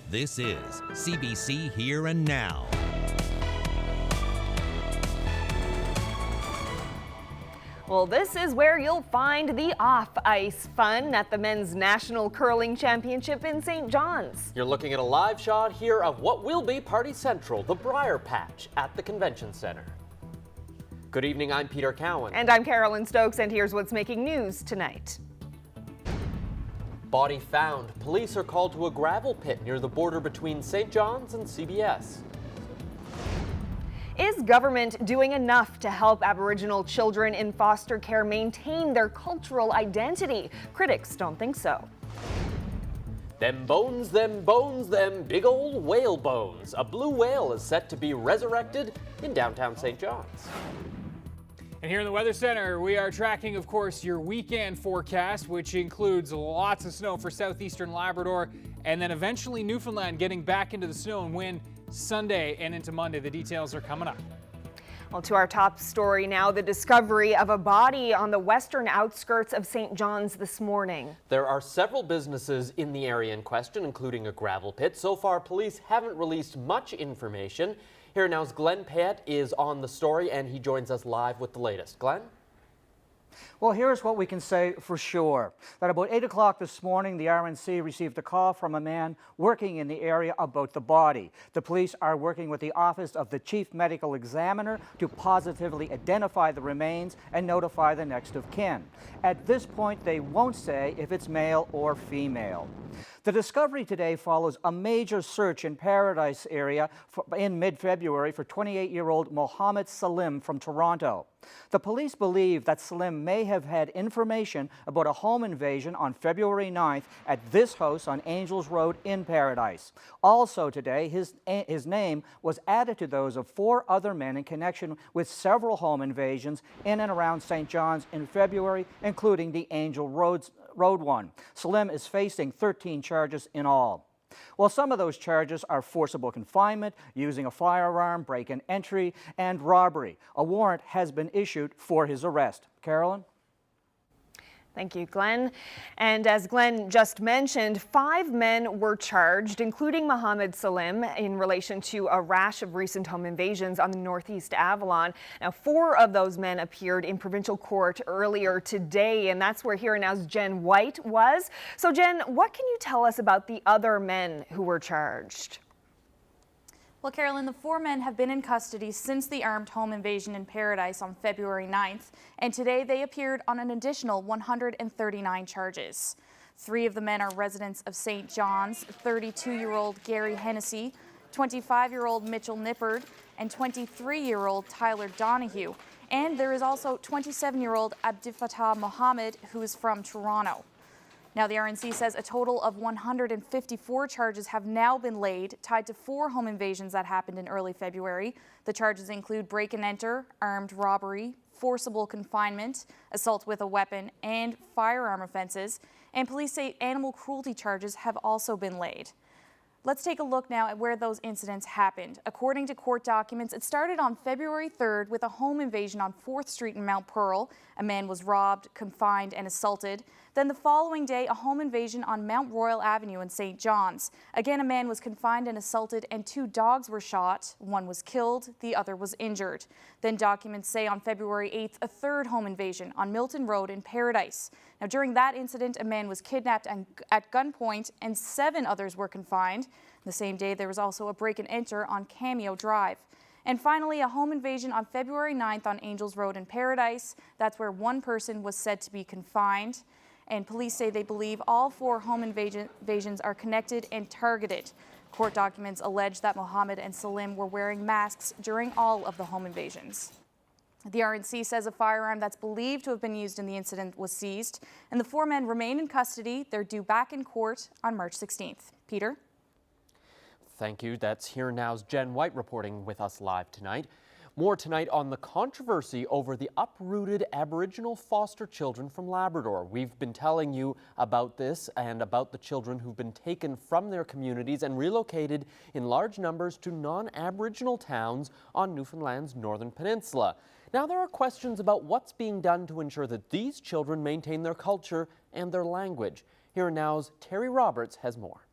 This is CBC Here and Now. Well, this is where you'll find the off-ice fun at the Men's National Curling Championship in St. John's. You're looking at a live shot here of what will be Party Central, the Briar Patch at the Convention Center. Good evening, I'm Peter Cowan. And I'm Carolyn Stokes, and here's what's making news tonight. Body found. Police are called to a gravel pit near the border between St. John's and CBS. Is government doing enough to help Aboriginal children in foster care maintain their cultural identity? Critics don't think so. Them bones, them big old whale bones. A blue whale is set to be resurrected in downtown St. John's. And here in the Weather Center, we are tracking, of course, your weekend forecast, which includes lots of snow for southeastern Labrador, and then eventually Newfoundland getting back into the snow and wind Sunday and into Monday. The details are coming up. Well, to our top story now, the discovery of a body on the western outskirts of St. John's this morning. There are several businesses in the area in question, including a gravel pit. So far, police haven't released much information. Here now's Glenn Payette is on the story, and he joins us live with the latest. Glenn? Well, here's what we can say for sure. That about 8 o'clock this morning, the RNC received a call from a man working in the area about the body. The police are working with the Office of the Chief Medical Examiner to positively identify the remains and notify the next of kin. At this point, they won't say if it's male or female. The discovery today follows a major search in Paradise area in mid-February for 28-year-old Mohammed Salim from Toronto. The police believe that Salim may have had information about a home invasion on February 9th at this house on Angels Road in Paradise. Also today, his name was added to those of 4 other men in connection with several home invasions in and around St. John's in February, including the Angel Road one. Salim is facing 13 charges in all. Well, some of those charges are forcible confinement, using a firearm, break-in entry, and robbery. A warrant has been issued for his arrest. Carolyn? Thank you, Glenn. And as Glenn just mentioned, 5 men were charged, including Mohammed Salim, in relation to a rash of recent home invasions on the Northeast Avalon. Now, 4 of those men appeared in provincial court earlier today, and that's where Here and Now's Jen White was. So, Jen, what can you tell us about the other men who were charged? Well, Carolyn, the 4 men have been in custody since the armed home invasion in Paradise on February 9th, and today they appeared on an additional 139 charges. 3 of the men are residents of St. John's: 32-year-old Gary Hennessy, 25-year-old Mitchell Nippard, and 23-year-old Tyler Donahue. And there is also 27-year-old Abdifatah Mohammed, who is from Toronto. Now, the RNC says a total of 154 charges have now been laid, tied to 4 home invasions that happened in early February. The charges include break and enter, armed robbery, forcible confinement, assault with a weapon, and firearm offenses. And police say animal cruelty charges have also been laid. Let's take a look now at where those incidents happened. According to court documents, it started on February 3rd with a home invasion on 4th Street in Mount Pearl. A man was robbed, confined, and assaulted. Then the following day, a home invasion on Mount Royal Avenue in St. John's. Again, a man was confined and assaulted, and 2 dogs were shot. 1 was killed, the other was injured. Then documents say on February 8th, a 3rd home invasion on Milton Road in Paradise. Now, during that incident, a man was kidnapped at gunpoint, and 7 others were confined. The same day, there was also a break and enter on Cameo Drive. And finally, a home invasion on February 9th on Angels Road in Paradise. That's where 1 person was said to be confined. And police say they believe all 4 home invasions are connected and targeted. Court documents allege that Mohammed and Salim were wearing masks during all of the home invasions. The RNC says a firearm that's believed to have been used in the incident was seized, and the 4 men remain in custody. They're due back in court on March 16th. Peter? Thank you. That's Here Now's Jen White reporting with us live tonight. More tonight on the controversy over the uprooted Aboriginal foster children from Labrador. We've been telling you about this and about the children who've been taken from their communities and relocated in large numbers to non-Aboriginal towns on Newfoundland's northern peninsula. Now there are questions about what's being done to ensure that these children maintain their culture and their language. Here Now's Terry Roberts has more.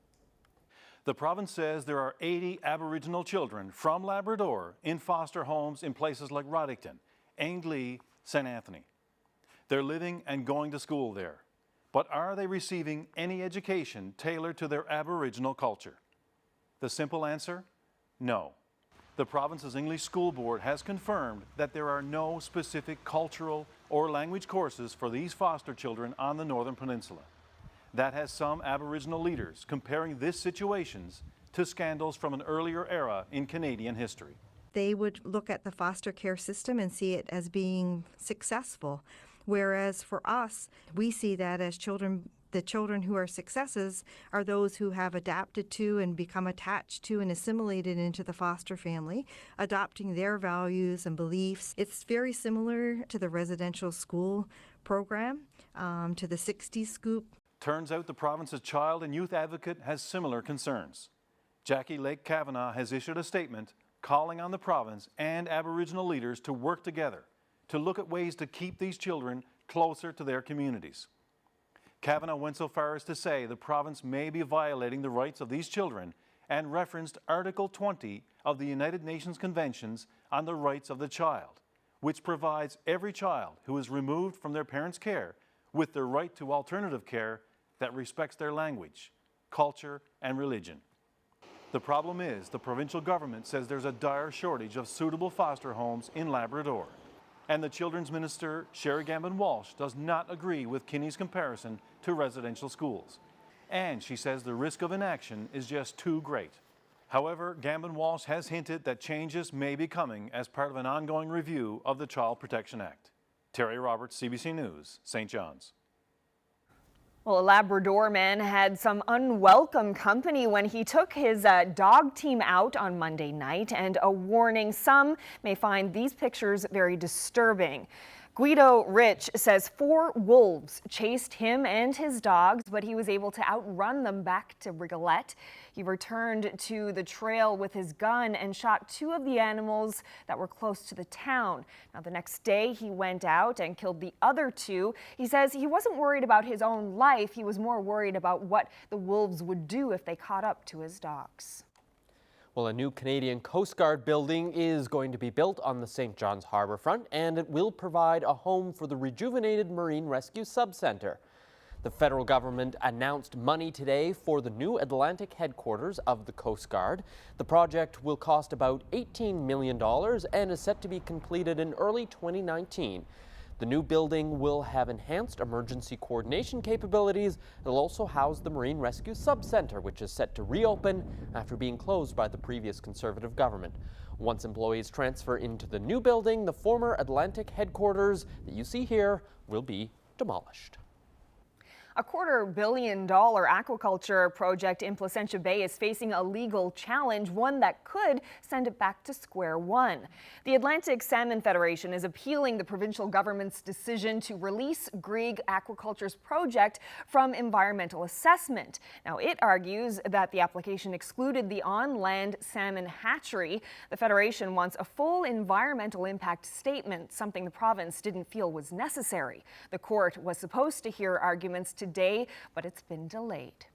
The province says there are 80 Aboriginal children from Labrador in foster homes in places like Roddickton, Aingley, St. Anthony. They're living and going to school there. But are they receiving any education tailored to their Aboriginal culture? The simple answer, no. The province's English School Board has confirmed that there are no specific cultural or language courses for these foster children on the Northern Peninsula. That has some Aboriginal leaders comparing these situations to scandals from an earlier era in Canadian history. They would look at the foster care system and see it as being successful, whereas for us, we see that as children. The children who are successes are those who have adapted to and become attached to and assimilated into the foster family, adopting their values and beliefs. It's very similar to the residential school program, to the 60s Scoop. Turns out the province's child and youth advocate has similar concerns. Jackie Lake Kavanagh has issued a statement calling on the province and Aboriginal leaders to work together to look at ways to keep these children closer to their communities. Kavanagh went so far as to say the province may be violating the rights of these children and referenced Article 20 of the United Nations Conventions on the Rights of the Child, which provides every child who is removed from their parents' care with the right to alternative care that respects their language, culture, and religion. The problem is the provincial government says there's a dire shortage of suitable foster homes in Labrador. And the Children's Minister, Sherry Gambin-Walsh, does not agree with Kinney's comparison to residential schools. And she says the risk of inaction is just too great. However, Gambin-Walsh has hinted that changes may be coming as part of an ongoing review of the Child Protection Act. Terry Roberts, CBC News, St. John's. Well, a Labrador man had some unwelcome company when he took his dog team out on Monday night, and a warning: some may find these pictures very disturbing. Guido Rich says 4 wolves chased him and his dogs, but he was able to outrun them back to Rigolette. He returned to the trail with his gun and shot 2 of the animals that were close to the town. Now, the next day, he went out and killed the other 2. He says he wasn't worried about his own life. He was more worried about what the wolves would do if they caught up to his dogs. Well, a new Canadian Coast Guard building is going to be built on the St. John's Harbour front, and it will provide a home for the rejuvenated Marine Rescue Subcentre. The federal government announced money today for the new Atlantic headquarters of the Coast Guard. The project will cost about $18 million and is set to be completed in early 2019. The new building will have enhanced emergency coordination capabilities. It'll also house the Marine Rescue Subcentre, which is set to reopen after being closed by the previous Conservative government. Once employees transfer into the new building, the former Atlantic headquarters that you see here will be demolished. A $250 million aquaculture project in Placentia Bay is facing a legal challenge, one that could send it back to square one. The Atlantic Salmon Federation is appealing the provincial government's decision to release Grieg Aquaculture's project from environmental assessment. Now, it argues that the application excluded the on-land salmon hatchery. The Federation wants a full environmental impact statement, something the province didn't feel was necessary. The court was supposed to hear arguments today, but it's been delayed.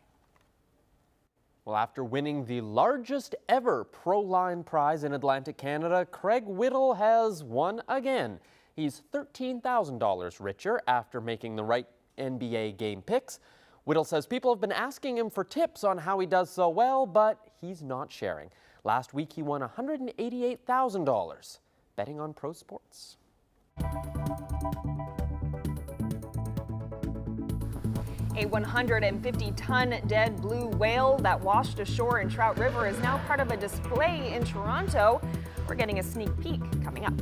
Well, after winning the largest ever pro-line prize in Atlantic Canada, Craig Whittle has won again. He's $13,000 richer after making the right NBA game picks. Whittle says people have been asking him for tips on how he does so well, but he's not sharing. Last week he won $188,000 betting on pro sports. A 150-ton dead blue whale that washed ashore in Trout River is now part of a display in Toronto. We're getting a sneak peek coming up.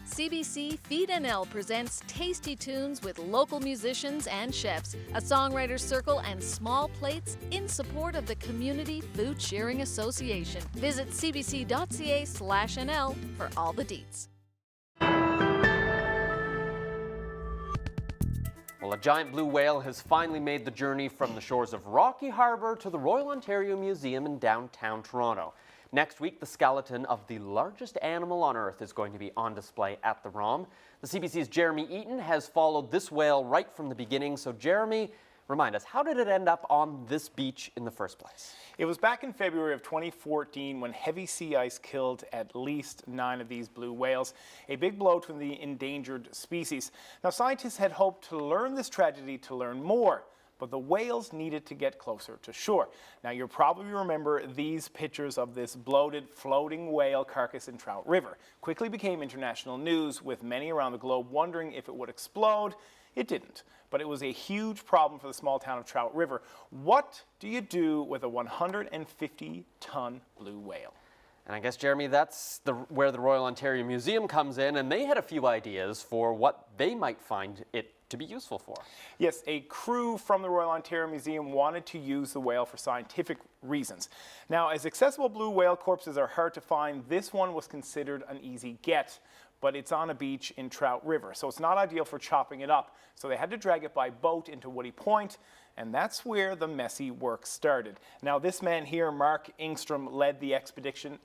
CBC NL presents Tasty Tunes with local musicians and chefs, a songwriters circle and small plates in support of the Community Food Sharing Association. Visit cbc.ca/NL for all the deets. Well, a giant blue whale has finally made the journey from the shores of Rocky Harbour to the Royal Ontario Museum in downtown Toronto. Next week, the skeleton of the largest animal on Earth is going to be on display at the ROM. The CBC's Jeremy Eaton has followed this whale right from the beginning. So Jeremy, remind us, how did it end up on this beach in the first place? It was back in February of 2014 when heavy sea ice killed at least 9 of these blue whales, a big blow to the endangered species. Now, scientists had hoped to learn this tragedy to learn more, but the whales needed to get closer to shore. Now, you'll probably remember these pictures of this bloated, floating whale carcass in Trout River. Quickly became international news, with many around the globe wondering if it would explode. It didn't, but it was a huge problem for the small town of Trout River. What do you do with a 150-ton blue whale? And I guess, Jeremy, that's where the Royal Ontario Museum comes in, and they had a few ideas for what they might find it to be useful for. Yes, a crew from the Royal Ontario Museum wanted to use the whale for scientific reasons. Now, as accessible blue whale corpses are hard to find, this one was considered an easy get, but it's on a beach in Trout River, so it's not ideal for chopping it up. So they had to drag it by boat into Woody Point, and that's where the messy work started. Now, this man here, Mark Ingstrom, led the expedition,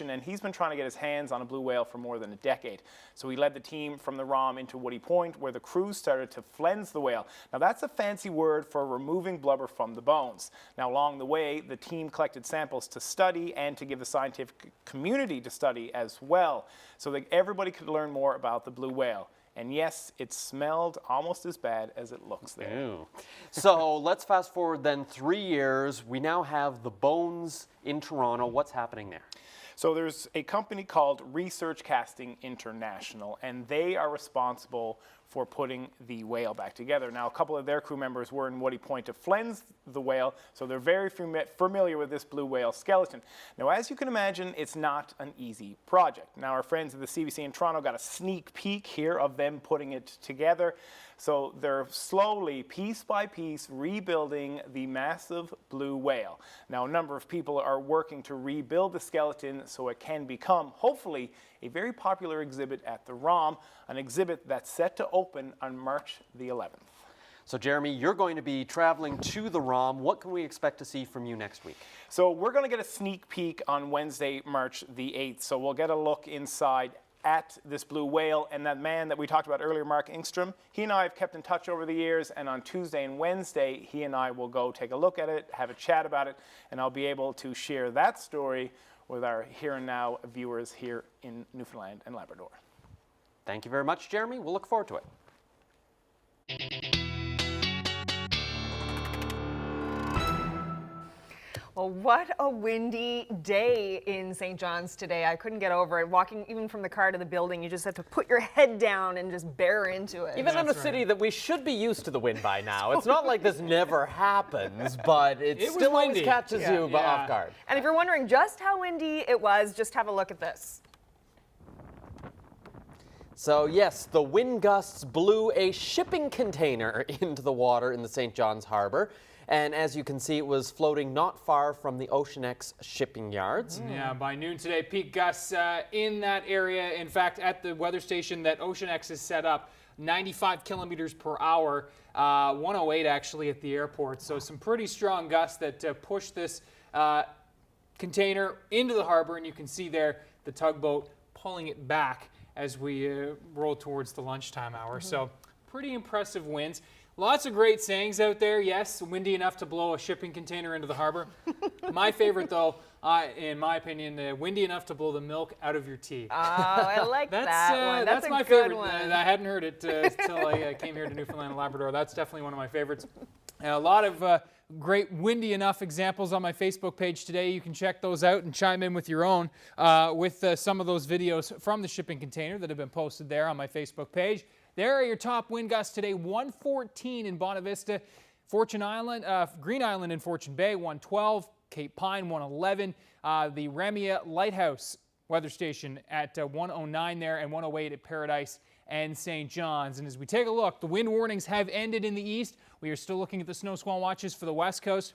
and he's been trying to get his hands on a blue whale for more than a decade. So he led the team from the ROM into Woody Point, where the crew started to flens the whale. Now, that's a fancy word for removing blubber from the bones. Now, along the way, the team collected samples to study and to give the scientific community to study as well, so that everybody could learn more about the blue whale. And yes, it smelled almost as bad as it looks there. Ew. So let's fast forward then 3 years. We now have the bones in Toronto. What's happening there? So there's a company called Research Casting International, and they are responsible for putting the whale back together. Now, a couple of their crew members were in Woody Point to flens the whale, so they're very familiar with this blue whale skeleton. Now, as you can imagine, it's not an easy project. Now, our friends at the CBC in Toronto got a sneak peek here of them putting it together. So they're slowly, piece by piece, rebuilding the massive blue whale. Now, a number of people are working to rebuild the skeleton so it can become, hopefully, a very popular exhibit at the ROM, an exhibit that's set to open on March the 11th. So, Jeremy, you're going to be traveling to the ROM. What can we expect to see from you next week? So we're going to get a sneak peek on Wednesday, March the 8th. So we'll get a look inside at this blue whale, and that man that we talked about earlier, Mark Ingstrom, he and I have kept in touch over the years, and on Tuesday and Wednesday, he and I will go take a look at it, have a chat about it, and I'll be able to share that story with our Here and Now viewers here in Newfoundland and Labrador. Thank you very much, Jeremy. We'll look forward to it. Well, what a windy day in St. John's today. I couldn't get over it. Walking even from the car to the building, you just have to put your head down and just bear into it. Even in a city that we should be used to the wind by now. It's not like this never happens, but it still always catches you off guard. And if you're wondering just how windy it was, just have a look at this. So yes, the wind gusts blew a shipping container into the water in the St. John's Harbour. And as you can see, it was floating not far from the OceanX shipping yards. Yeah, by noon today, peak gusts in that area. In fact, at the weather station that OceanX has set up, 95 kilometers per hour, 108 actually at the airport. So some pretty strong gusts that pushed this container into the harbor. And you can see there the tugboat pulling it back as we roll towards the lunchtime hour. So pretty impressive winds. Lots of great sayings out there. Yes, windy enough to blow a shipping container into the harbor. My favorite, though, in my opinion, windy enough to blow the milk out of your tea. Oh, I like that one. That's my good favorite. one. I hadn't heard it until I came here to Newfoundland and Labrador. That's definitely one of my favorites. A lot of great windy enough examples on my Facebook page today. You can check those out and chime in with your own with some of those videos from the shipping container that have been posted there on my Facebook page. There are your top wind gusts today. 114 in Bonavista, Fortune Island, Green Island in Fortune Bay, 112, Cape Pine, 111. The Remia Lighthouse weather station at 109 there and 108 at Paradise and St. John's. And as we take a look, the wind warnings have ended in the east. We are still looking at the snow squall watches for the west coast,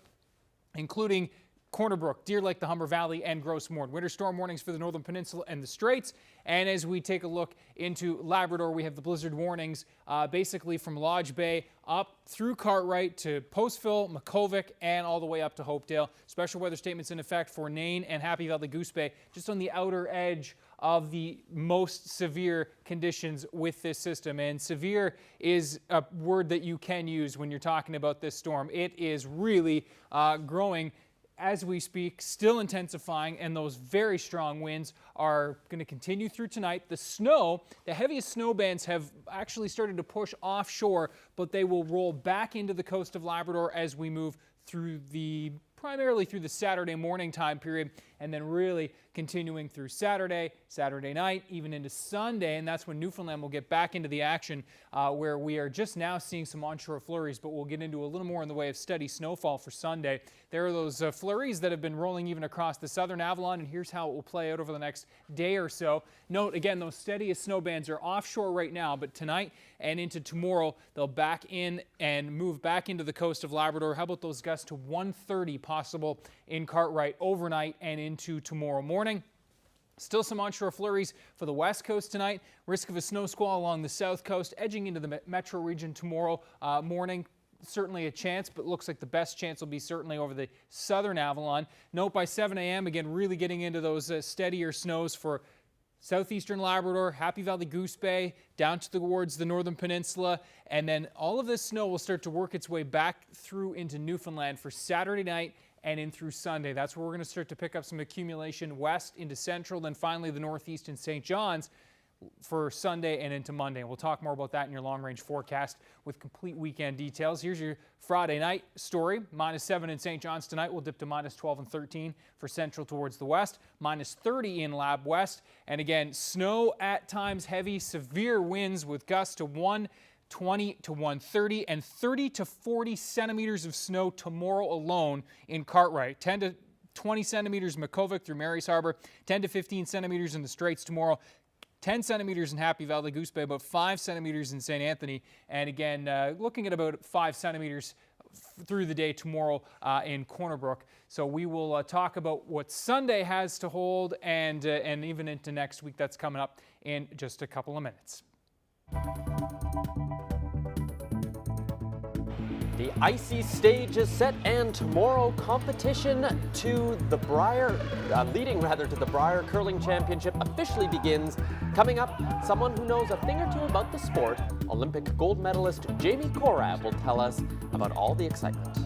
including Corner Brook, Deer Lake, the Humber Valley, and Gross Moor. Winter storm warnings for the Northern Peninsula and the Straits. And as we take a look into Labrador, we have the blizzard warnings basically from Lodge Bay up through Cartwright to Postville, Makovic, and all the way up to Hopedale. Special weather statements in effect for Nain and Happy Valley Goose Bay, just on the outer edge of the most severe conditions with this system. And severe is a word that you can use when you're talking about this storm. It is really growing as we speak, still intensifying, and those very strong winds are going to continue through tonight. The snow, the heaviest snow bands have actually started to push offshore, but they will roll back into the coast of Labrador as we move through primarily through the Saturday morning time period, and then really continuing through Saturday night, even into Sunday, and that's when Newfoundland will get back into the action, where we are just now seeing some onshore flurries, but we'll get into a little more in the way of steady snowfall for Sunday. There are those flurries that have been rolling even across the southern Avalon, and here's how it will play out over the next day or so. Note, again, those steadiest snow bands are offshore right now, but tonight and into tomorrow, they'll back in and move back into the coast of Labrador. How about those gusts to 130 possible in Cartwright overnight and into tomorrow morning? Still some onshore flurries for the west coast tonight. Risk of a snow squall along the south coast, edging into the metro region tomorrow morning. Certainly a chance, but looks like the best chance will be certainly over the southern Avalon. Note by 7 a.m., again, really getting into those steadier snows for southeastern Labrador, Happy Valley Goose Bay, down towards the northern peninsula, and then all of this snow will start to work its way back through into Newfoundland for Saturday night and in through Sunday. That's where we're going to start to pick up some accumulation west into central, then finally the northeast and St. John's for Sunday and into Monday. We'll talk more about that in your long-range forecast with complete weekend details. Here's your Friday night story. -7 in St. John's tonight. We'll dip to -12 and 13 for central towards the west. -30 in Lab West. And again, snow at times heavy, severe winds with gusts to 120 to 130 and 30 to 40 centimeters of snow tomorrow alone in Cartwright. 10 to 20 centimeters Makovic through Mary's Harbor. 10 to 15 centimeters in the Straits tomorrow. 10 centimeters in Happy Valley Goose Bay, about 5 centimeters in St. Anthony, and again, looking at about 5 centimeters through the day tomorrow in Corner Brook. So we will talk about what Sunday has to hold and even into next week. That's coming up in just a couple of minutes. The icy stage is set, and tomorrow competition to the leading to the Briar Curling Championship officially begins. Coming up, someone who knows a thing or two about the sport, Olympic gold medalist Jamie Korab will tell us about all the excitement.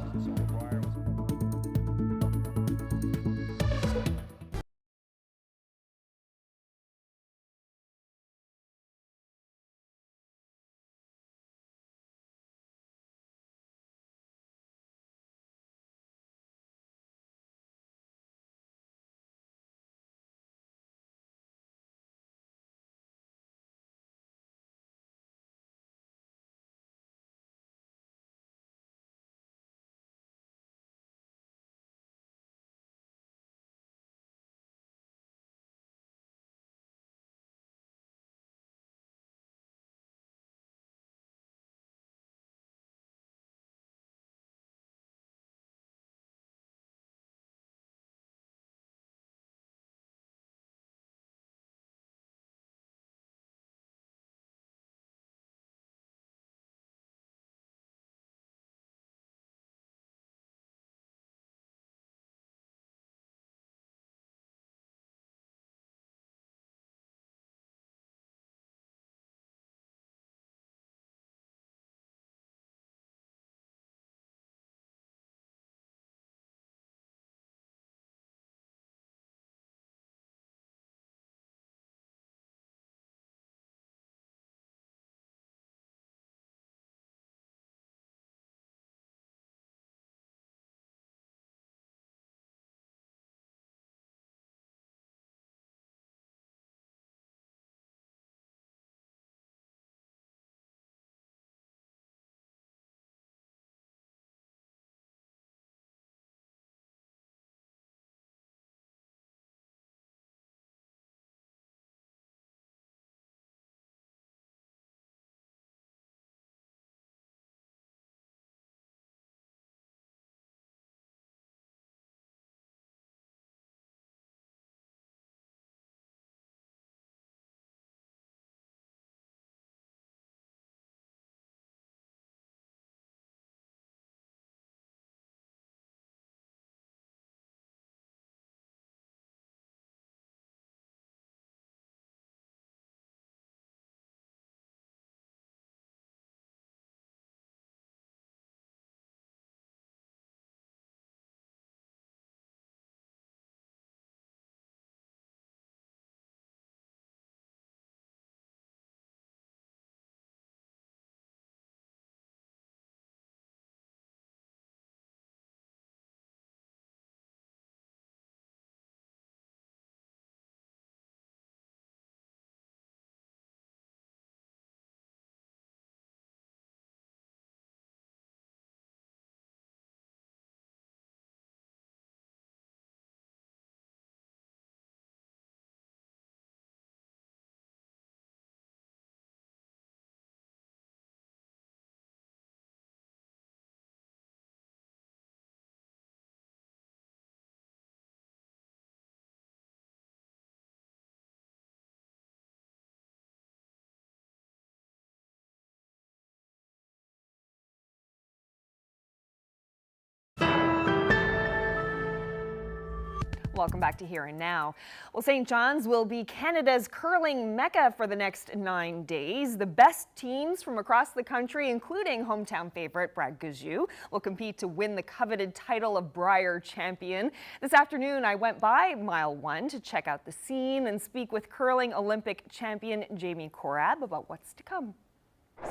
Welcome back to Here and Now. Well, St. John's will be Canada's curling mecca for the next 9 days. The best teams from across the country, including hometown favorite Brad Gajou, will compete to win the coveted title of Brier champion. This afternoon, I went by Mile 1 to check out the scene and speak with curling Olympic champion Jamie Korab about what's to come.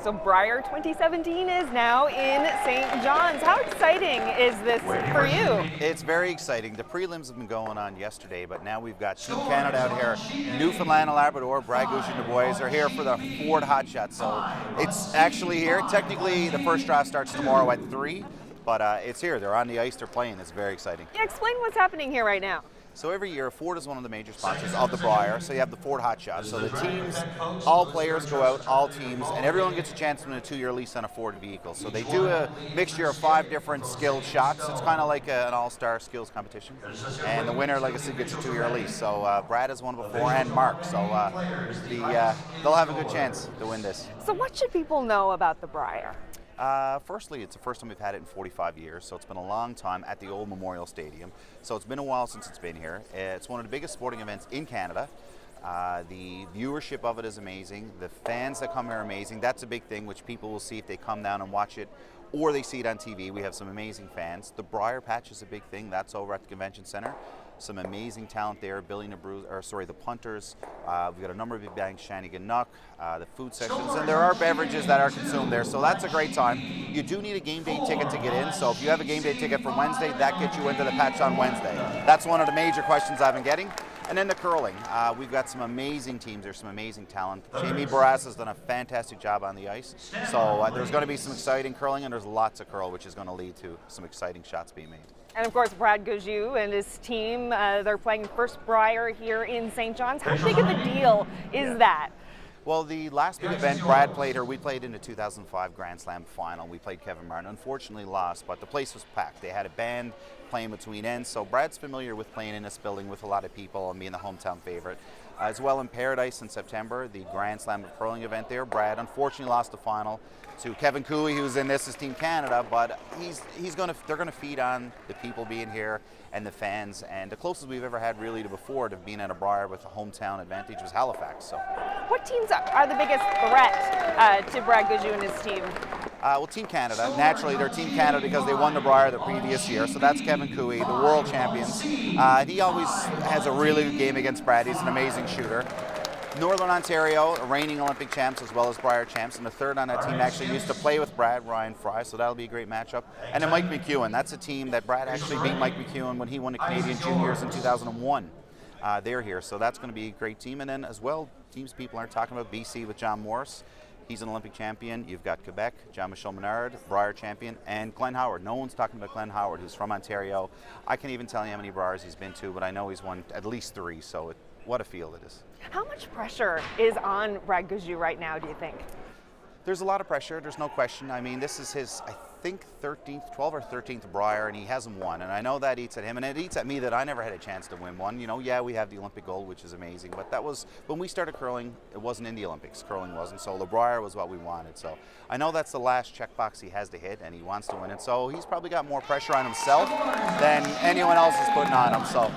So Brier 2017 is now in St. John's. How exciting is this for you? It's very exciting. The prelims have been going on yesterday, but now we've got Team Canada out here. Newfoundland and Labrador, Brad Gajou and the boys are here for the Ford Hot Shot. So it's actually here. Technically, the first draft starts tomorrow at 3, but it's here. They're on the ice, they're playing. It's very exciting. Yeah, explain what's happening here right now. So every year, Ford is one of the major sponsors of the Brier, so you have the Ford Hot Shot. So the teams, all players go out, all teams, and everyone gets a chance to win a 2-year lease on a Ford vehicle. So they do a mixture of 5 different skilled shots. It's kind of like an all-star skills competition. And the winner, like I said, gets a 2-year lease. So Brad has won before, and Mark. So they'll have a good chance to win this. So what should people know about the Brier? Firstly, it's the first time we've had it in 45 years, so it's been a long time at the old Memorial Stadium. So it's been a while since it's been here. It's one of the biggest sporting events in Canada. The viewership of it is amazing. The fans that come here are amazing. That's a big thing, which people will see if they come down and watch it, or they see it on TV. We have some amazing fans. The Brier Patch is a big thing. That's over at the Convention Center. Some amazing talent there. The punters. We've got a number of big bangs, Shannigan-Nuck, the food sections, and there are beverages that are consumed there. So that's a great time. You do need a game day ticket to get in. So if you have a game day ticket for Wednesday, that gets you into the patch on Wednesday. That's one of the major questions I've been getting. And then the curling. We've got some amazing teams. There's some amazing talent. Jamie Barras has done a fantastic job on the ice. So there's going to be some exciting curling, and there's lots of curl, which is going to lead to some exciting shots being made. And of course, Brad Gajou and his team, they're playing first Brier here in St. John's. How big of a deal is that? Well, the last big event, Brad played her. We played in the 2005 Grand Slam final. We played Kevin Martin. Unfortunately lost, but the place was packed. They had a band playing between ends, so Brad's familiar with playing in this building with a lot of people and being the hometown favorite. As well in Paradise in September, the Grand Slam of curling event there. Brad unfortunately lost the final to Kevin Cooey, who's in this as Team Canada, but they're gonna feed on the people being here and the fans, and the closest we've ever had really to before to being at a Brier with a hometown advantage was Halifax. So, what teams are the biggest threat to Brad Gajou and his team? Well, Team Canada. Naturally, they're Team Canada because they won the Brier the previous year. So that's Kevin Cooey, the world champions. He always has a really good game against Brad. He's an amazing shooter. Northern Ontario, reigning Olympic champs as well as Brier champs, and the third on that team actually used to play with Brad, Ryan Fry, so that'll be a great matchup. And then Mike McEwen, that's a team that Brad actually beat Mike McEwen when he won the Canadian Juniors in 2001. They're here, so that's going to be a great team. And then as well, teams people aren't talking about, BC with John Morris. He's an Olympic champion. You've got Quebec, Jean-Michel Menard, Brier champion, and Glenn Howard. No one's talking about Glenn Howard, who's from Ontario. I can't even tell you how many Briers he's been to, but I know he's won at least 3, so what a field it is. How much pressure is on Brad Gajou right now, do you think? There's a lot of pressure, there's no question. I mean, this is his, I think, 12th or 13th Brier, and he hasn't won. And I know that eats at him, and it eats at me that I never had a chance to win one. You know, yeah, we have the Olympic gold, which is amazing, but that was, when we started curling, it wasn't in the Olympics. Curling wasn't, so the Brier was what we wanted. So I know that's the last checkbox he has to hit, and he wants to win it. So he's probably got more pressure on himself than anyone else is putting on him. So.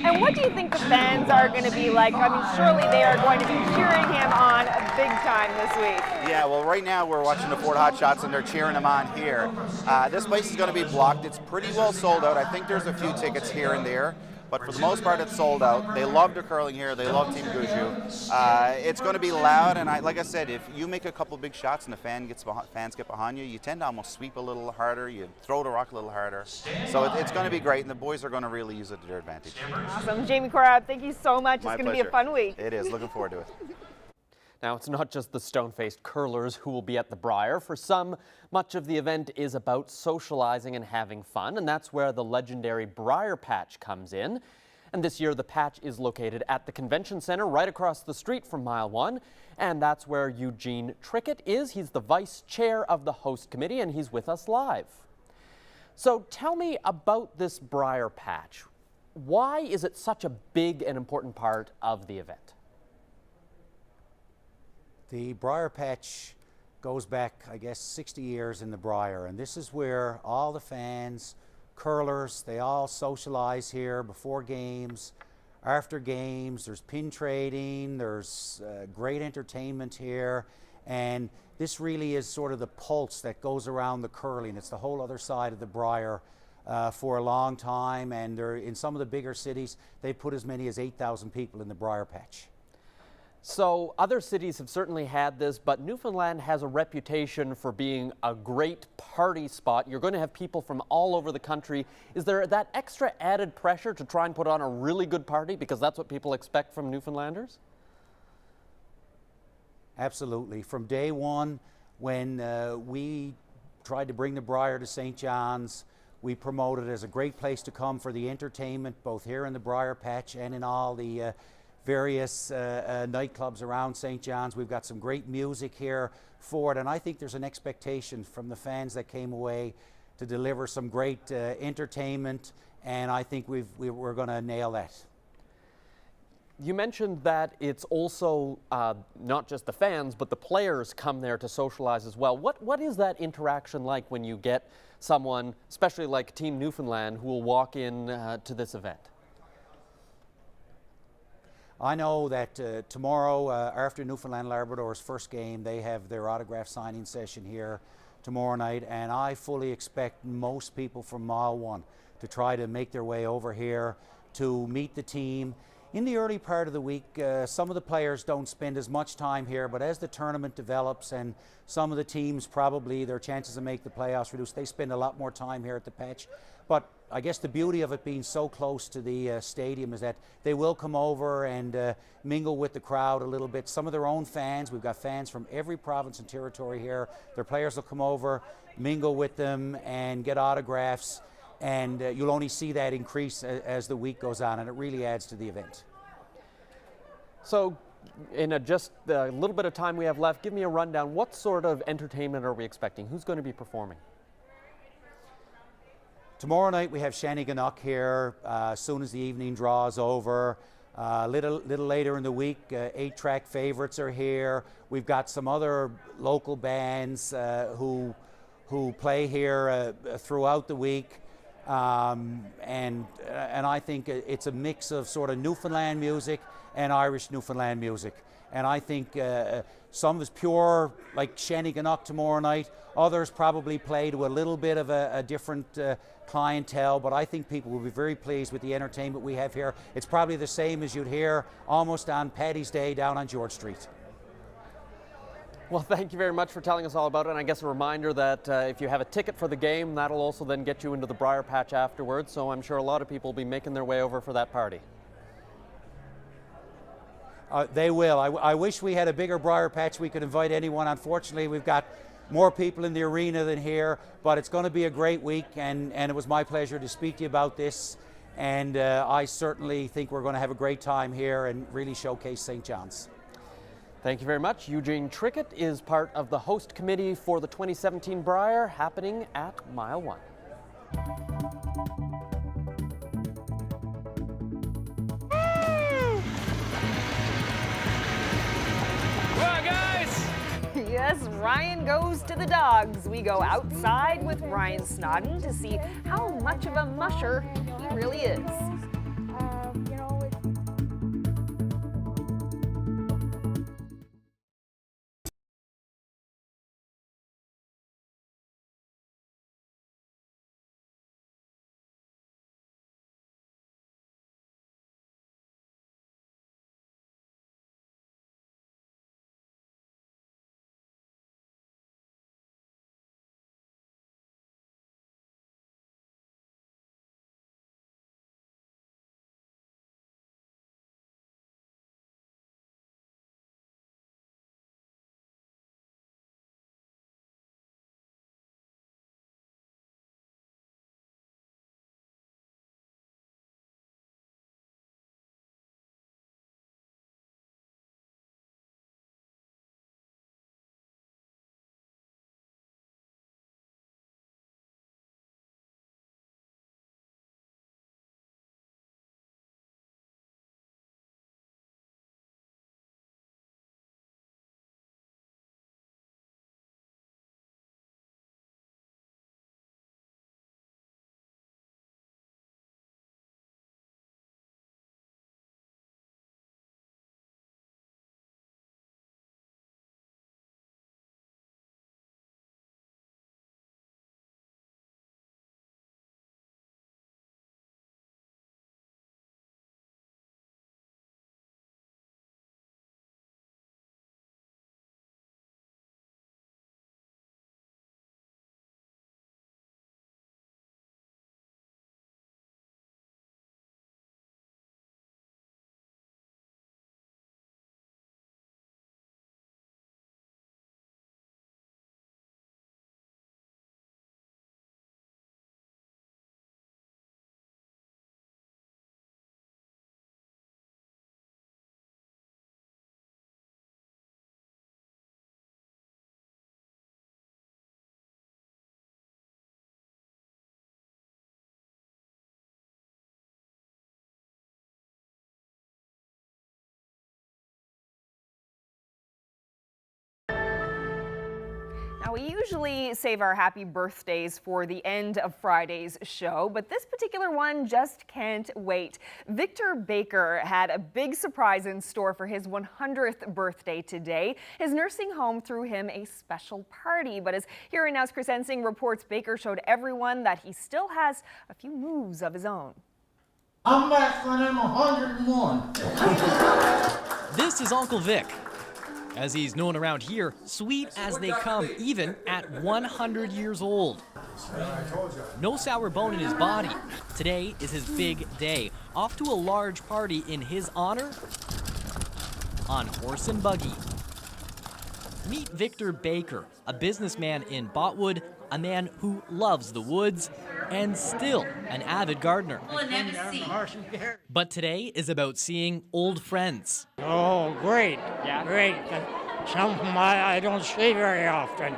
And what do you think the fans are going to be like? I mean, surely they are going to be cheering him on big time this week. Yeah, well, right now we're watching the Ford Hot Shots, and they're cheering him on here. This place is going to be blocked. It's pretty well sold out. I think there's a few tickets here and there, but for the most part, it's sold out. They love the curling here. They love Team Gajou. It's going to be loud, and like I said, if you make a couple big shots and the fans get behind you, you tend to almost sweep a little harder. You throw the rock a little harder. So it's going to be great, and the boys are going to really use it to their advantage. Awesome. Jamie Korab, thank you so much. My it's going to pleasure. be a fun week. It is. Looking forward to it. Now, it's not just the stone-faced curlers who will be at the Brier. For some, much of the event is about socializing and having fun, and that's where the legendary Brier Patch comes in. And this year, the patch is located at the Convention Center right across the street from Mile 1, and that's where Eugene Trickett is. He's the vice chair of the host committee, and he's with us live. So tell me about this Brier Patch. Why is it such a big and important part of the event? The Brier Patch goes back, I guess, 60 years in the Brier, and this is where all the fans curlers. They all socialize here before games, after games. There's pin trading, there's great entertainment here, and this really is sort of the pulse that goes around the curling. It's the whole other side of the Briar for a long time, and in some of the bigger cities, they put as many as 8,000 people in the Briar Patch. So other cities have certainly had this, but Newfoundland has a reputation for being a great party spot. You're going to have people from all over the country. Is there that extra added pressure to try and put on a really good party, because that's what people expect from Newfoundlanders? Absolutely. From day one, when we tried to bring the Briar to St. John's, we promoted it as a great place to come for the entertainment, both here in the Briar Patch and in all the various nightclubs around St. John's. We've got some great music here for it, and I think there's an expectation from the fans that came away to deliver some great entertainment, and I think we're going to nail that. You mentioned that it's also not just the fans, but the players come there to socialize as well. What is that interaction like when you get someone, especially like Team Newfoundland, who will walk in to this event? I know that tomorrow, after Newfoundland Labrador's first game, they have their autograph signing session here tomorrow night, and I fully expect most people from Mile 1 to try to make their way over here to meet the team. In the early part of the week, some of the players don't spend as much time here, but as the tournament develops and some of the teams, probably their chances of making the playoffs reduce, they spend a lot more time here at the Patch. But I guess the beauty of it being so close to the stadium is that they will come over and mingle with the crowd a little bit. Some of their own fans, we've got fans from every province and territory here. Their players will come over, mingle with them, and get autographs. And you'll only see that increase as the week goes on, and it really adds to the event. So in just a little bit of time we have left, give me a rundown. What sort of entertainment are we expecting? Who's going to be performing? Tomorrow night we have Shanneyganock here as soon as the evening draws over. Little later in the week, 8-track favorites are here. We've got some other local bands who play here throughout the week. And I think it's a mix of sort of Newfoundland music and Irish Newfoundland music. And I think some is pure, like Shanneyganock tomorrow night. Others probably play to a little bit of a different clientele, but I think people will be very pleased with the entertainment we have here. It's probably the same as you'd hear almost on Paddy's Day down on George Street. Well, thank you very much for telling us all about it, and I guess a reminder that if you have a ticket for the game, that'll also then get you into the Briar Patch afterwards, so I'm sure a lot of people will be making their way over for that party. They will. I wish we had a bigger Briar Patch we could invite anyone. Unfortunately, we've got more people in the arena than here, but it's going to be a great week, and it was my pleasure to speak to you about this, and I certainly think we're going to have a great time here and really showcase St. John's. Thank you very much. Eugene Trickett is part of the host committee for the 2017 Briar, happening at Mile 1. Yes, Ryan goes to the dogs. We go outside with Ryan Snoddon to see how much of a musher he really is. Now, we usually save our happy birthdays for the end of Friday's show, but this particular one just can't wait. Victor Baker had a big surprise in store for his 100th birthday today. His nursing home threw him a special party, but as Here and Now's Chris Ensing reports, Baker showed everyone that he still has a few moves of his own. I'm back when I'm 101. This is Uncle Vic. As he's known around here, sweet as they come, even at 100 years old. No sour bone in his body. Today is his big day. Off to a large party in his honor on horse and buggy. Meet Victor Baker, a businessman in Botwood, a man who loves the woods, and still an avid gardener. But today is about seeing old friends. Oh, great. Yeah. Great. Something I don't see very often.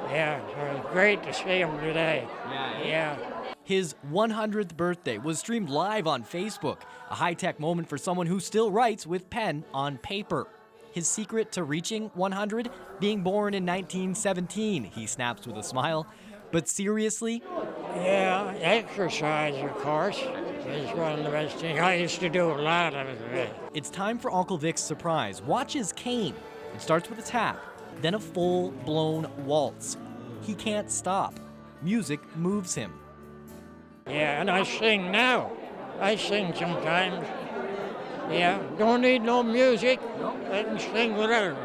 Yeah, it was great to see him today. Yeah. His 100th birthday was streamed live on Facebook, a high-tech moment for someone who still writes with pen on paper. His secret to reaching 100? Being born in 1917, he snaps with a smile. But seriously? Yeah, exercise, of course, is one of the best things. I used to do a lot of it. It's time for Uncle Vic's surprise. Watch his cane. It starts with a tap, then a full-blown waltz. He can't stop. Music moves him. Yeah, and I sing now. I sing sometimes. Yeah, don't need no music. I can sing whatever.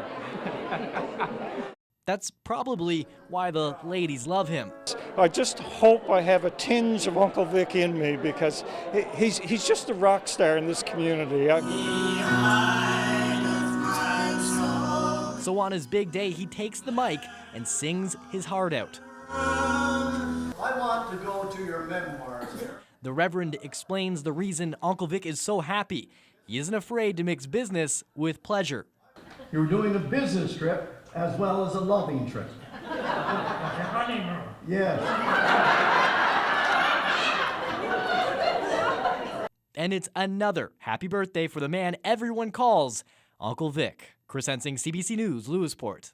That's probably why the ladies love him. I just hope I have a tinge of Uncle Vic in me because he's just a rock star in this community. So on his big day, he takes the mic and sings his heart out. I want to go to your memoirs. The Reverend explains the reason Uncle Vic is so happy. He isn't afraid to mix business with pleasure. You're doing a business trip as well as a loving trip. Honeymoon. Yes. And it's another happy birthday for the man everyone calls Uncle Vic. Chris Ensing, CBC News, Lewisport.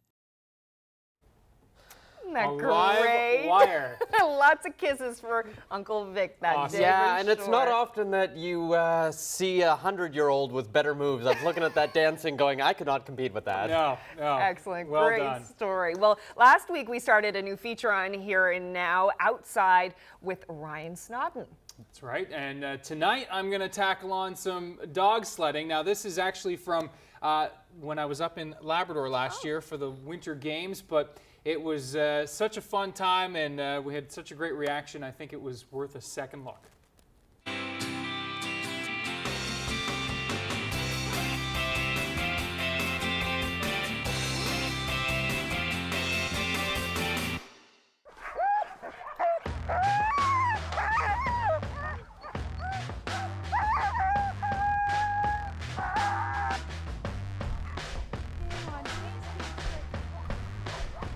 Isn't that Live great? wire. Lots of kisses for Uncle Vic that day. Yeah, for and it's not often that you see a 100-year-old with better moves. I was looking at that dancing going, I could not compete with that. No. Excellent. Well Great done. story. Well, last week we started a new feature on Here and Now, Outside with Ryan Snoddon. That's right. And tonight I'm going to tackle on some dog sledding. Now, this is actually from when I was up in Labrador last year for the Winter Games, but it was such a fun time, and we had such a great reaction. I think it was worth a second look.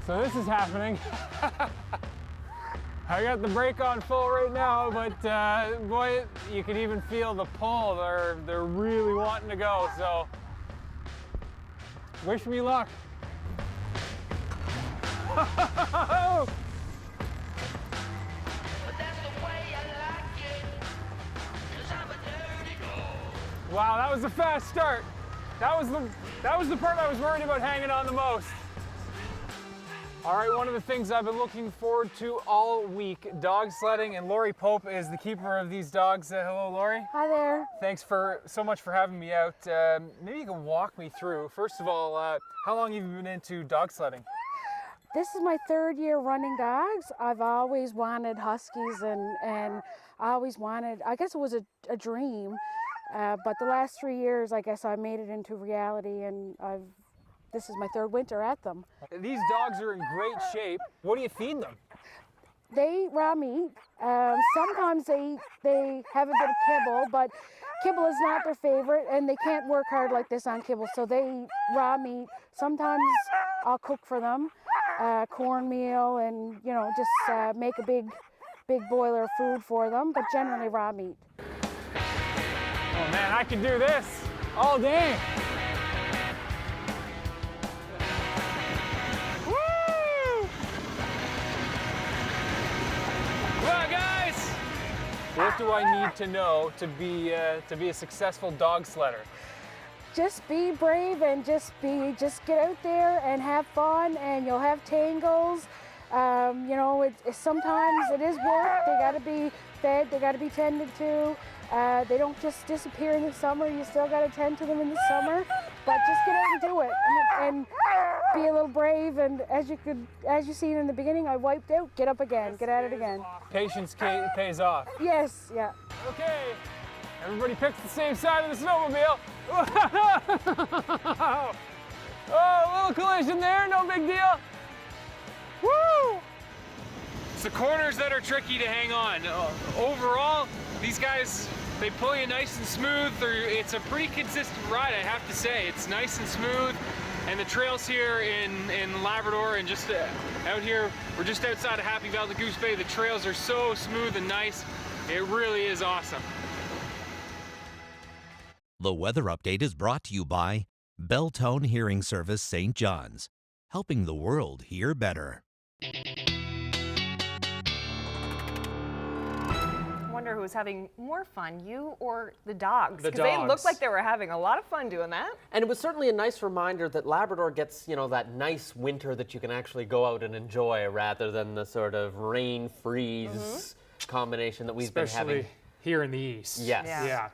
So this is happening. I got the brake on full right now, but boy, you can even feel the pull. They're really wanting to go, so wish me luck. Wow, that was a fast start. That was the part I was worried about hanging on the most. All right, one of the things I've been looking forward to all week, dog sledding, and Lori Pope is the keeper of these dogs. Hello, Lori. Hi there. Thanks so much for having me out. Maybe you can walk me through. First of all, how long have you been into dog sledding? This is my 3rd year running dogs. I've always wanted huskies and I always wanted, I guess it was a dream, but the last 3 years, I guess I made it into reality, and this is my 3rd winter at them. These dogs are in great shape. What do you feed them? They raw meat. Sometimes they have a bit of kibble, but kibble is not their favorite, and they can't work hard like this on kibble, so they eat raw meat. Sometimes I'll cook for them, cornmeal, and just make a big boiler of food for them, but generally raw meat. Oh man, I could do this all day. Woo! do I need to know to be a successful dog sledder? Just be brave and just get out there and have fun, and you'll have tangles. You know, sometimes it is work. They got to be fed, they got to be tended to. They don't just disappear in the summer. You still got to tend to them in the summer, but just get out and do it, and be a little brave. And as you seen in the beginning, I wiped out. Get up again. Get at it again. Patience pays off. Yes. Yeah. Okay. Everybody picks the same side of the snowmobile. Oh, a little collision there. No big deal. Woo! It's the corners that are tricky to hang on. Overall, these guys, they pull you nice and smooth. It's a pretty consistent ride, I have to say. It's nice and smooth. And the trails here in Labrador and just out here, we're just outside of Happy Valley Goose Bay. The trails are so smooth and nice. It really is awesome. The weather update is brought to you by Belltone Hearing Service St. John's, helping the world hear better. I wonder who was having more fun, you or the dogs? The Because they dogs. looked like they were having a lot of fun doing that. And it was certainly a nice reminder that Labrador gets, you know, that nice winter that you can actually go out and enjoy rather than the sort of rain freeze combination that we've been having here in the east. Yes. Yeah.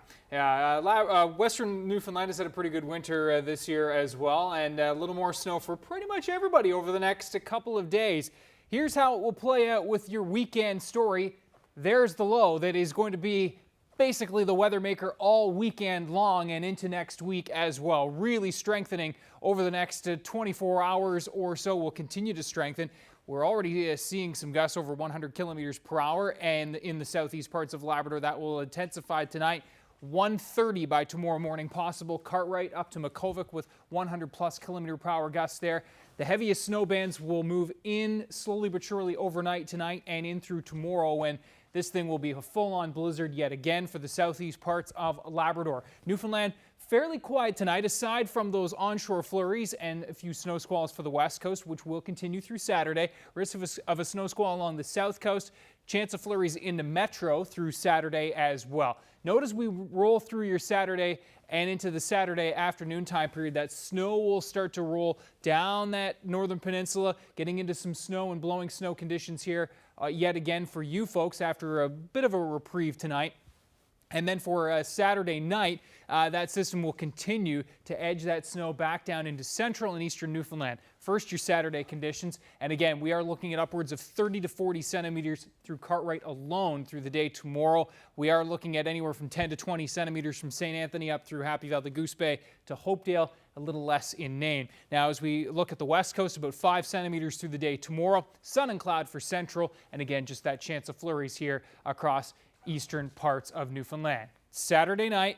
Western Newfoundland has had a pretty good winter this year as well, and a little more snow for pretty much everybody over the next couple of days. Here's how it will play out with your weekend story. There's the low that is going to be basically the weather maker all weekend long and into next week as well. Really strengthening over the next 24 hours or so. Will continue to strengthen. We're already seeing some gusts over 100 kilometers per hour, and in the southeast parts of Labrador that will intensify tonight. 130 by tomorrow morning possible. Cartwright up to Makkovik with 100 plus kilometer per hour gusts there. The heaviest snow bands will move in slowly but surely overnight tonight and in through tomorrow, when this thing will be a full-on blizzard yet again for the southeast parts of Labrador. Newfoundland fairly quiet tonight, aside from those onshore flurries and a few snow squalls for the west coast, which will continue through Saturday. Risk of a snow squall along the south coast. Chance of flurries in the metro through Saturday as well. Note as we roll through your Saturday and into the Saturday afternoon time period, that snow will start to roll down that northern peninsula, getting into some snow and blowing snow conditions here yet again for you folks after a bit of a reprieve tonight. And then for Saturday night, that system will continue to edge that snow back down into central and eastern Newfoundland. First, your Saturday conditions. And again, we are looking at upwards of 30 to 40 centimeters through Cartwright alone through the day tomorrow. We are looking at anywhere from 10 to 20 centimeters from St. Anthony up through Happy Valley Goose Bay to Hopedale, a little less in Nain. Now, as we look at the west coast, about 5 centimeters through the day tomorrow. Sun and cloud for central. And again, just that chance of flurries here across eastern parts of Newfoundland. Saturday night,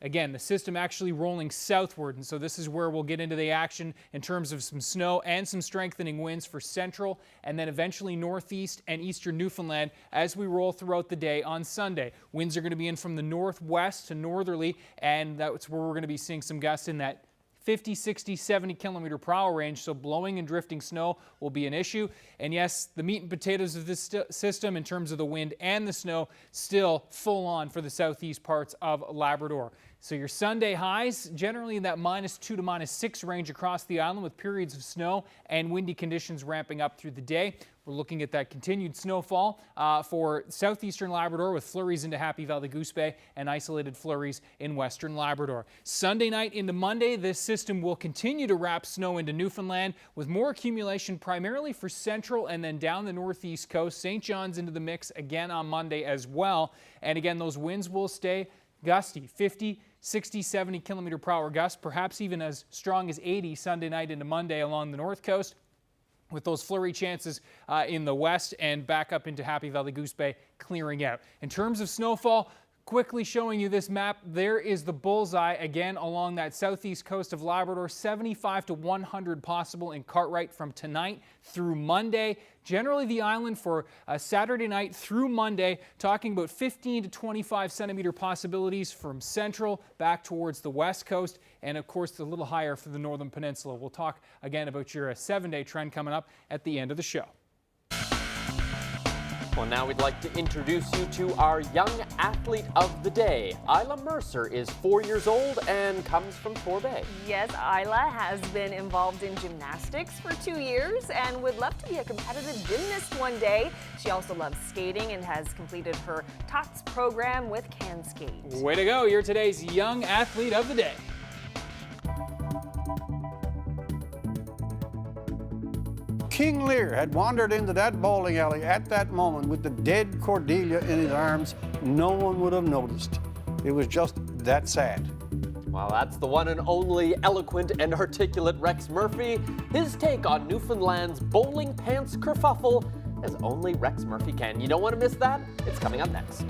again, the system actually rolling southward, and so this is where we'll get into the action in terms of some snow and some strengthening winds for central and then eventually northeast and eastern Newfoundland as we roll throughout the day on Sunday. Winds are going to be in from the northwest to northerly, and that's where we're going to be seeing some gusts in that 50, 60, 70 kilometer per hour range, so blowing and drifting snow will be an issue. And yes, the meat and potatoes of this system in terms of the wind and the snow still full on for the southeast parts of Labrador. So your Sunday highs generally in that -2 to -6 range across the island, with periods of snow and windy conditions ramping up through the day. We're looking at that continued snowfall for southeastern Labrador, with flurries into Happy Valley Goose Bay and isolated flurries in western Labrador. Sunday night into Monday, this system will continue to wrap snow into Newfoundland, with more accumulation primarily for central and then down the northeast coast. St. John's into the mix again on Monday as well. And again, those winds will stay gusty, 50, 60, 70 kilometer per hour gusts, perhaps even as strong as 80 Sunday night into Monday along the north coast, with those flurry chances in the west and back up into Happy Valley Goose Bay clearing out. In terms of snowfall, quickly showing you this map, there is the bullseye again along that southeast coast of Labrador. 75 to 100 possible in Cartwright from tonight through Monday. Generally the island for Saturday night through Monday, talking about 15 to 25 centimeter possibilities from central back towards the west coast, and of course a little higher for the northern peninsula. We'll talk again about your 7-day trend coming up at the end of the show. Well, now we'd like to introduce you to our young athlete of the day. Isla Mercer is 4 years old and comes from Torbay. Yes, Isla has been involved in gymnastics for 2 years and would love to be a competitive gymnast one day. She also loves skating and has completed her TOTS program with Can Skate. Way to go, you're today's young athlete of the day. King Lear had wandered into that bowling alley at that moment with the dead Cordelia in his arms. No one would have noticed. It was just that sad. Well, that's the one and only eloquent and articulate Rex Murphy. His take on Newfoundland's bowling pants kerfuffle, as only Rex Murphy can. You don't want to miss that. It's coming up next.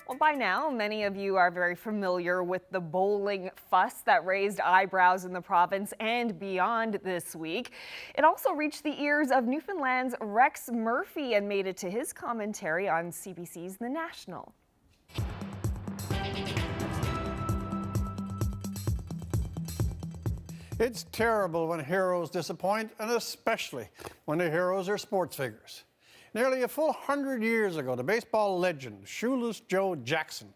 Well, by now, many of you are very familiar with the bowling fuss that raised eyebrows in the province and beyond this week. It also reached the ears of Newfoundland's Rex Murphy and made it to his commentary on CBC's The National. It's terrible when heroes disappoint, and especially when the heroes are sports figures. Nearly a full 100 years ago, the baseball legend, Shoeless Joe Jackson,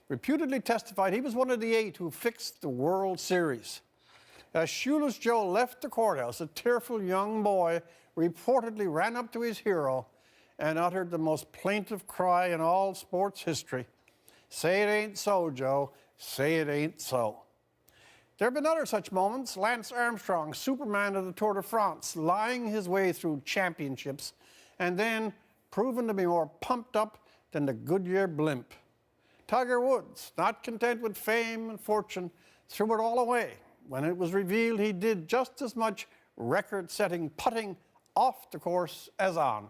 reputedly testified he was one of the 8 who fixed the World Series. As Shoeless Joe left the courthouse, a tearful young boy reportedly ran up to his hero and uttered the most plaintive cry in all sports history. "Say it ain't so, Joe. Say it ain't so." There have been other such moments. Lance Armstrong, Superman of the Tour de France, lying his way through championships and then proven to be more pumped up than the Goodyear blimp. Tiger Woods, not content with fame and fortune, threw it all away when it was revealed he did just as much record-setting putting off the course as on.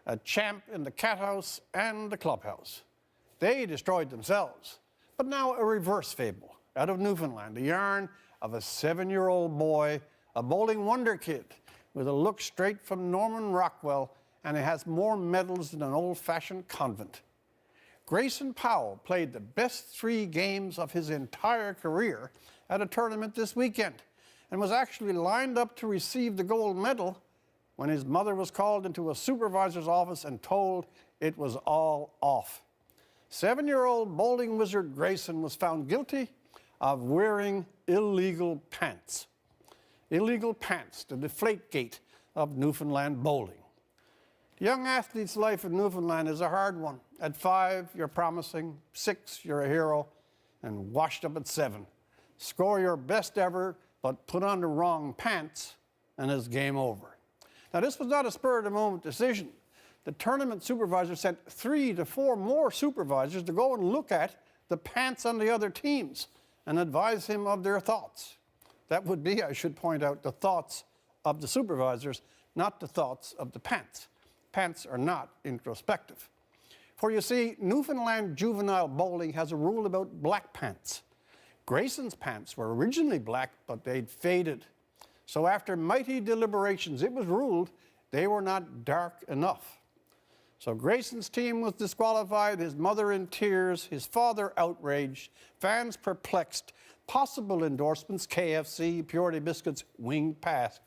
A champ in the cat house and the clubhouse. They destroyed themselves. But now a reverse fable out of Newfoundland, the yarn of a 7-year-old boy, a bowling wonder kid with a look straight from Norman Rockwell, and it has more medals than an old-fashioned convent. Grayson Powell played the best 3 games of his entire career at a tournament this weekend and was actually lined up to receive the gold medal when his mother was called into a supervisor's office and told it was all off. 7-year-old bowling wizard Grayson was found guilty of wearing illegal pants. Illegal pants, the deflategate of Newfoundland bowling. The young athlete's life in Newfoundland is a hard one. At 5, you're promising. 6, you're a hero. And washed up at 7. Score your best ever, but put on the wrong pants, and it's game over. Now, this was not a spur-of-the-moment decision. The tournament supervisor sent 3 to 4 more supervisors to go and look at the pants on the other teams and advise him of their thoughts. That would be, I should point out, the thoughts of the supervisors, not the thoughts of the pants. Pants are not introspective. For you see, Newfoundland juvenile bowling has a rule about black pants. Grayson's pants were originally black, but they'd faded. So after mighty deliberations, it was ruled they were not dark enough. So Grayson's team was disqualified, his mother in tears, his father outraged, fans perplexed, possible endorsements, KFC, Purity Biscuits, winged past.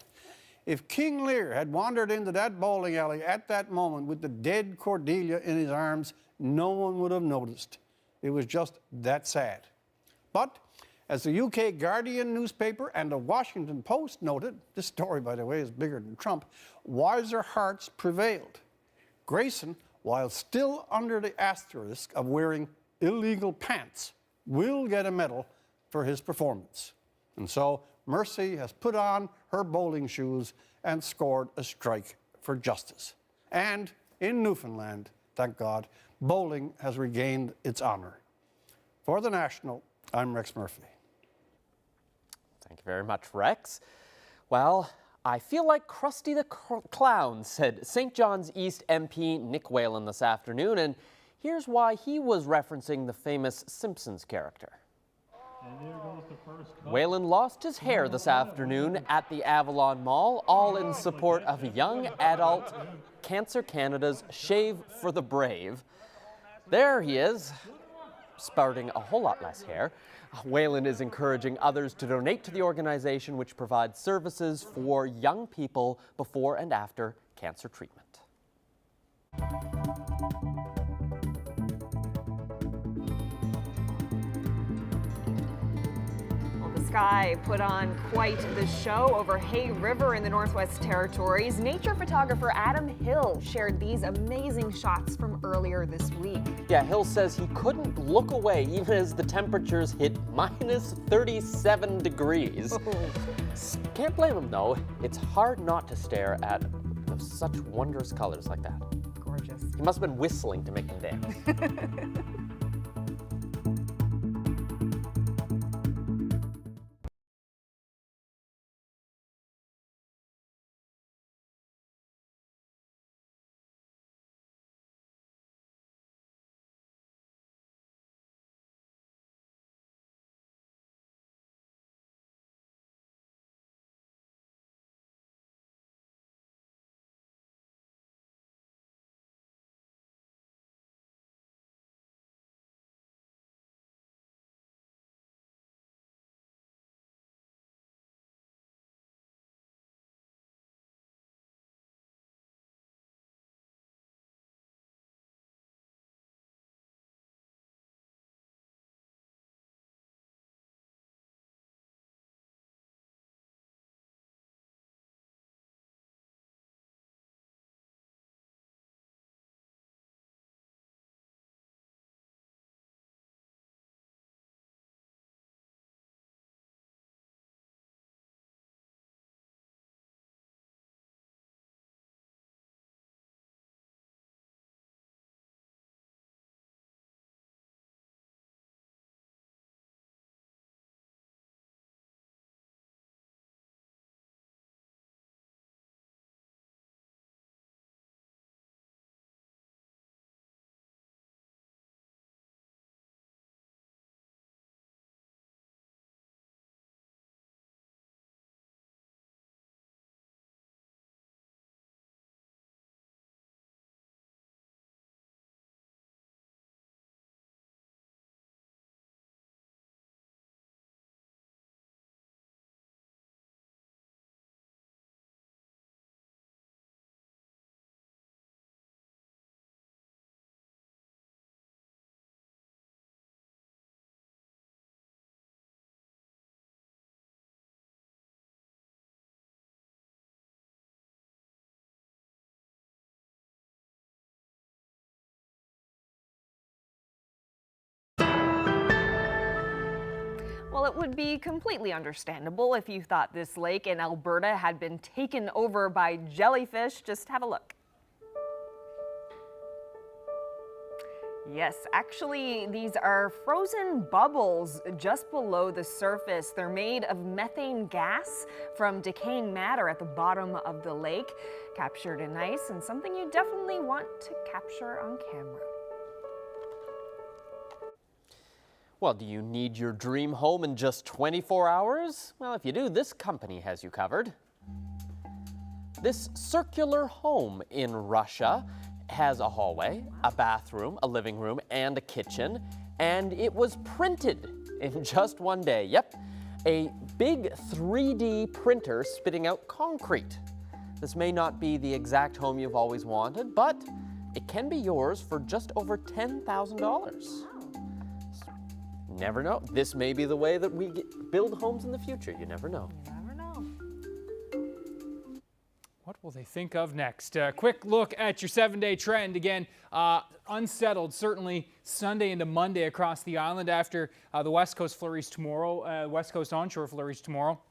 If King Lear had wandered into that bowling alley at that moment with the dead Cordelia in his arms, no one would have noticed. It was just that sad. But as the UK Guardian newspaper and the Washington Post noted, this story, by the way, is bigger than Trump, wiser hearts prevailed. Grayson, while still under the asterisk of wearing illegal pants, will get a medal for his performance. And so Mercy has put on her bowling shoes and scored a strike for justice. And in Newfoundland, thank God, bowling has regained its honor. For The National, I'm Rex Murphy. Thank you very much, Rex. Well, I feel like Krusty the Clown, said St. John's East MP Nick Whalen this afternoon, and here's why he was referencing the famous Simpsons character. Whalen lost his hair this afternoon at the Avalon Mall, all in support of young adult Cancer Canada's Shave for the Brave. There he is, spouting a whole lot less hair. Whalen is encouraging others to donate to the organization, which provides services for young people before and after cancer treatment. Sky put on quite the show over Hay River in the Northwest Territories. Nature photographer Adam Hill shared these amazing shots from earlier this week. Yeah, Hill says he couldn't look away even as the temperatures hit minus 37 degrees. Can't blame him though. It's hard not to stare at such wondrous colors like that. Gorgeous. He must have been whistling to make them dance. Well, it would be completely understandable if you thought this lake in Alberta had been taken over by jellyfish. Just have a look. Yes, actually, these are frozen bubbles just below the surface. They're made of methane gas from decaying matter at the bottom of the lake, captured in ice, and something you definitely want to capture on camera. Well, do you need your dream home in just 24 hours? Well, if you do, this company has you covered. This circular home in Russia has a hallway, a bathroom, a living room, and a kitchen, and it was printed in just one day. Yep, a big 3D printer spitting out concrete. This may not be the exact home you've always wanted, but it can be yours for just over $10,000. Never know. This may be the way that we build homes in the future. You never know. You never know. What will they think of next? Quick look at your 7-day trend. Again, unsettled, certainly Sunday into Monday across the island after the West Coast flurries tomorrow, West Coast onshore flurries tomorrow.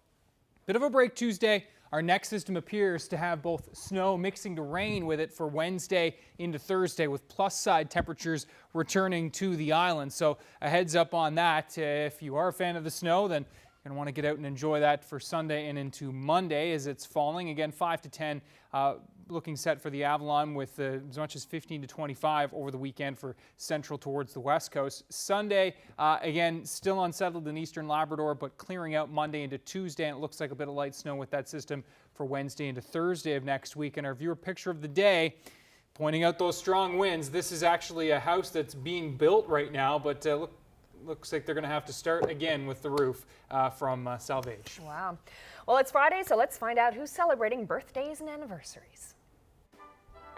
Bit of a break Tuesday. Our next system appears to have both snow mixing to rain with it for Wednesday into Thursday, with plus side temperatures returning to the island. So a heads up on that. If you are a fan of the snow, then you're going to want to get out and enjoy that for Sunday and into Monday as it's falling. Again, 5 to 10 looking set for the Avalon, with as much as 15 to 25 over the weekend for central towards the west coast. Sunday, again, still unsettled in eastern Labrador, but clearing out Monday into Tuesday, and it looks like a bit of light snow with that system for Wednesday into Thursday of next week. And our viewer picture of the day, pointing out those strong winds. This is actually a house that's being built right now, but looks like they're going to have to start again with the roof from Salvage. Wow. Well, it's Friday, so let's find out who's celebrating birthdays and anniversaries.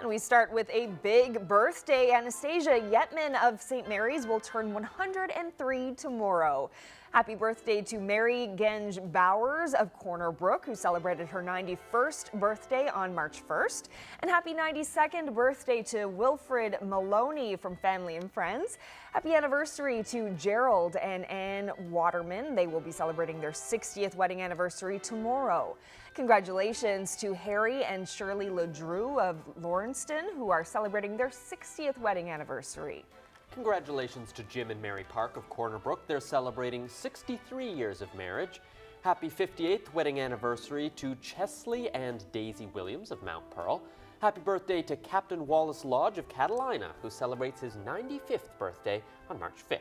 And we start with a big birthday. Anastasia Yetman of St. Mary's will turn 103 tomorrow. Happy birthday to Mary Genge Bowers of Corner Brook, who celebrated her 91st birthday on March 1st. And happy 92nd birthday to Wilfred Maloney from family and friends. Happy anniversary to Gerald and Ann Waterman. They will be celebrating their 60th wedding anniversary tomorrow. Congratulations to Harry and Shirley LeDrew of Lawrenceston, who are celebrating their 60th wedding anniversary. Congratulations to Jim and Mary Park of Corner Brook. They're celebrating 63 years of marriage. Happy 58th wedding anniversary to Chesley and Daisy Williams of Mount Pearl. Happy birthday to Captain Wallace Lodge of Catalina, who celebrates his 95th birthday on March 5th.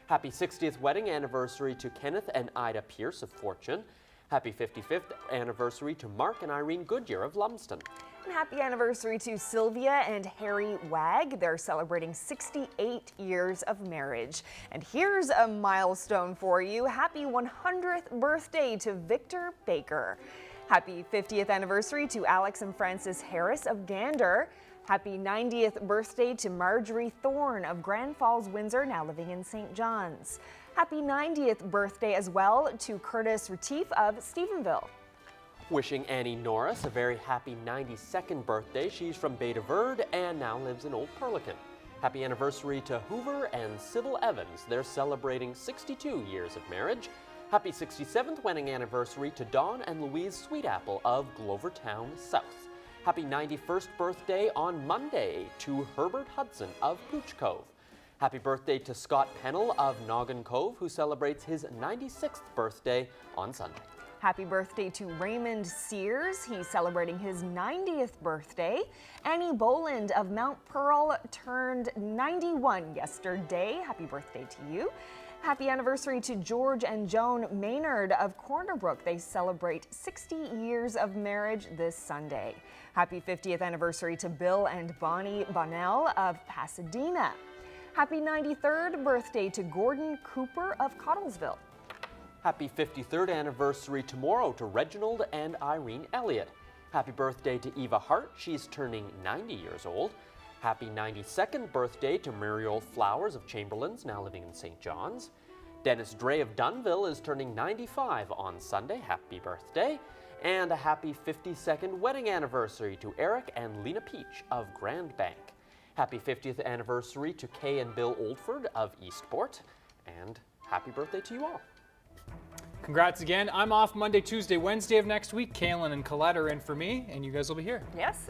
Happy 60th wedding anniversary to Kenneth and Ida Pierce of Fortune. Happy 55th anniversary to Mark and Irene Goodyear of Lumsden. And happy anniversary to Sylvia and Harry Wag. They're celebrating 68 years of marriage. And here's a milestone for you. Happy 100th birthday to Victor Baker. Happy 50th anniversary to Alex and Francis Harris of Gander. Happy 90th birthday to Marjorie Thorne of Grand Falls, Windsor, now living in St. John's. Happy 90th birthday as well to Curtis Retief of Stephenville. Wishing Annie Norris a very happy 92nd birthday. She's from Bay de Verde and now lives in Old Perlican. Happy anniversary to Hoover and Sybil Evans. They're celebrating 62 years of marriage. Happy 67th wedding anniversary to Dawn and Louise Sweetapple of Glovertown South. Happy 91st birthday on Monday to Herbert Hudson of Pooch Cove. Happy birthday to Scott Pennell of Noggin Cove, who celebrates his 96th birthday on Sunday. Happy birthday to Raymond Sears. He's celebrating his 90th birthday. Annie Boland of Mount Pearl turned 91 yesterday. Happy birthday to you. Happy anniversary to George and Joan Maynard of Corner Brook. They celebrate 60 years of marriage this Sunday. Happy 50th anniversary to Bill and Bonnie Bonnell of Pasadena. Happy 93rd birthday to Gordon Cooper of Cottlesville. Happy 53rd anniversary tomorrow to Reginald and Irene Elliott. Happy birthday to Eva Hart. She's turning 90 years old. Happy 92nd birthday to Muriel Flowers of Chamberlains, now living in St. John's. Dennis Dre of Dunville is turning 95 on Sunday. Happy birthday. And a happy 52nd wedding anniversary to Eric and Lena Peach of Grand Bank. Happy 50th anniversary to Kay and Bill Oldford of Eastport. And happy birthday to you all. Congrats again. I'm off Monday, Tuesday, Wednesday of next week. Kaylin and Colette are in for me, and you guys will be here. Yes.